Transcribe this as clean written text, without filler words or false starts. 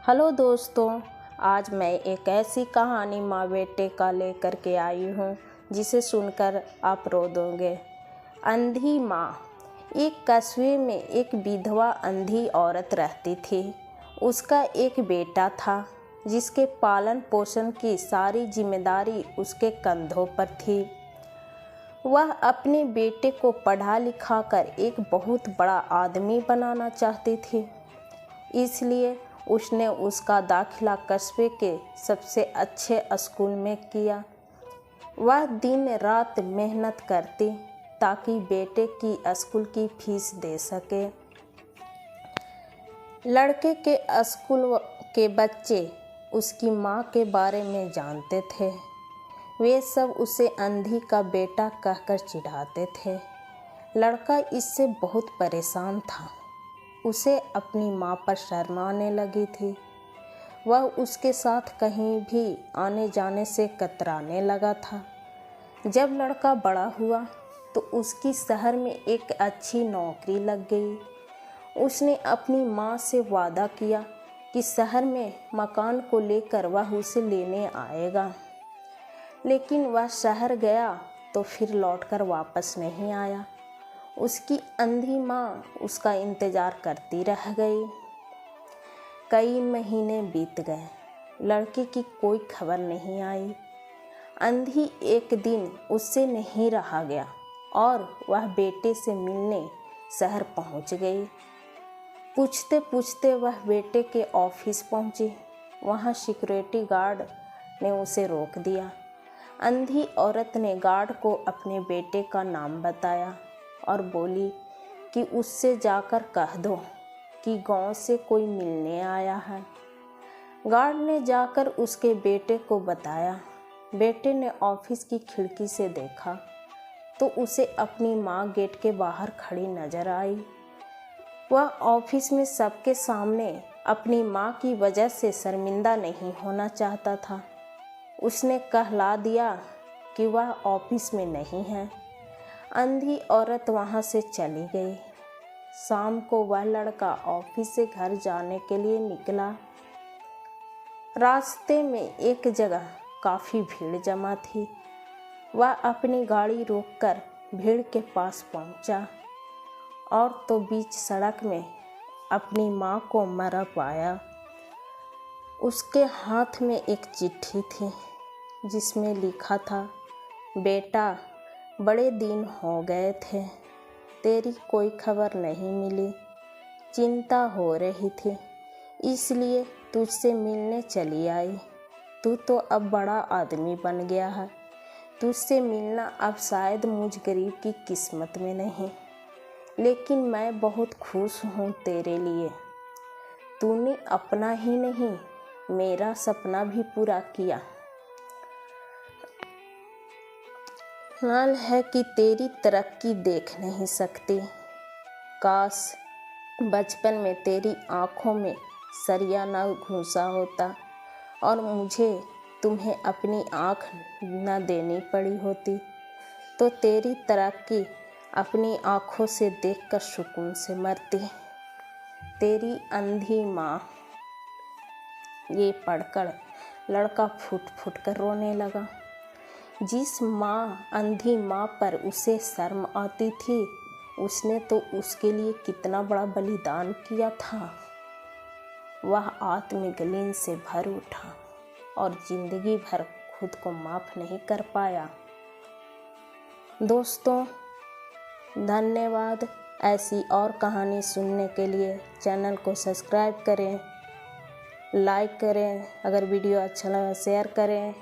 Hello दोस्तों, आज मैं एक ऐसी कहानी माँ बेटे का लेकर के आई हूँ जिसे सुनकर आप रो दोगे। अंधी माँ। एक कस्बे में एक विधवा अंधी औरत रहती थी। उसका एक बेटा था जिसके पालन पोषण की सारी जिम्मेदारी उसके कंधों पर थी। वह अपने बेटे को पढ़ा लिखा कर एक बहुत बड़ा आदमी बनाना चाहती थी, इसलिए उसने उसका दाखिला कस्बे के सबसे अच्छे स्कूल में किया। वह दिन रात मेहनत करती ताकि बेटे की स्कूल की फीस दे सके। लड़के के स्कूल के बच्चे उसकी माँ के बारे में जानते थे। वे सब उसे अंधी का बेटा कहकर चिढ़ाते थे। लड़का इससे बहुत परेशान था। उसे अपनी माँ पर शर्म आने लगी थी। वह उसके साथ कहीं भी आने जाने से कतराने लगा था। जब लड़का बड़ा हुआ तो उसकी शहर में एक अच्छी नौकरी लग गई। उसने अपनी माँ से वादा किया कि शहर में मकान को लेकर वह उसे लेने आएगा, लेकिन वह शहर गया तो फिर लौटकर वापस नहीं आया। उसकी अंधी माँ उसका इंतज़ार करती रह गई। कई महीने बीत गए, लड़के की कोई खबर नहीं आई। अंधी एक दिन उससे नहीं रहा गया और वह बेटे से मिलने शहर पहुंच गई। पूछते पूछते वह बेटे के ऑफिस पहुंची। वहां सिक्योरिटी गार्ड ने उसे रोक दिया। अंधी औरत ने गार्ड को अपने बेटे का नाम बताया और बोली कि उससे जाकर कह दो कि गांव से कोई मिलने आया है। गार्ड ने जाकर उसके बेटे को बताया। बेटे ने ऑफिस की खिड़की से देखा तो उसे अपनी माँ गेट के बाहर खड़ी नजर आई। वह ऑफिस में सबके सामने अपनी माँ की वजह से शर्मिंदा नहीं होना चाहता था। उसने कहला दिया कि वह ऑफिस में नहीं है। अंधी औरत वहाँ से चली गई। शाम को वह लड़का ऑफिस से घर जाने के लिए निकला। रास्ते में एक जगह काफ़ी भीड़ जमा थी। वह अपनी गाड़ी रोककर भीड़ के पास पहुंचा और तो बीच सड़क में अपनी माँ को मरा पाया। उसके हाथ में एक चिट्ठी थी जिसमें लिखा था, बेटा, बड़े दिन हो गए थे, तेरी कोई खबर नहीं मिली। चिंता हो रही थी, इसलिए तुझसे मिलने चली आई। तू तो अब बड़ा आदमी बन गया है। तुझसे मिलना अब शायद मुझ गरीब की किस्मत में नहीं, लेकिन मैं बहुत खुश हूँ तेरे लिए। तूने अपना ही नहीं, मेरा सपना भी पूरा किया। हाल है कि तेरी तरक्की देख नहीं सकती। काश बचपन में तेरी आँखों में सरिया न घुसा होता और मुझे तुम्हें अपनी आँख न देनी पड़ी होती, तो तेरी तरक्की अपनी आँखों से देखकर सुकून से मरती। तेरी अंधी माँ। ये पढ़कर लड़का फूट फूट कर रोने लगा। जिस माँ अंधी माँ पर उसे शर्म आती थी, उसने तो उसके लिए कितना बड़ा बलिदान किया था। वह आत्मग्लानि से भर उठा और जिंदगी भर खुद को माफ़ नहीं कर पाया। दोस्तों, धन्यवाद। ऐसी और कहानी सुनने के लिए चैनल को सब्सक्राइब करें, लाइक करें, अगर वीडियो अच्छा लगा शेयर करें।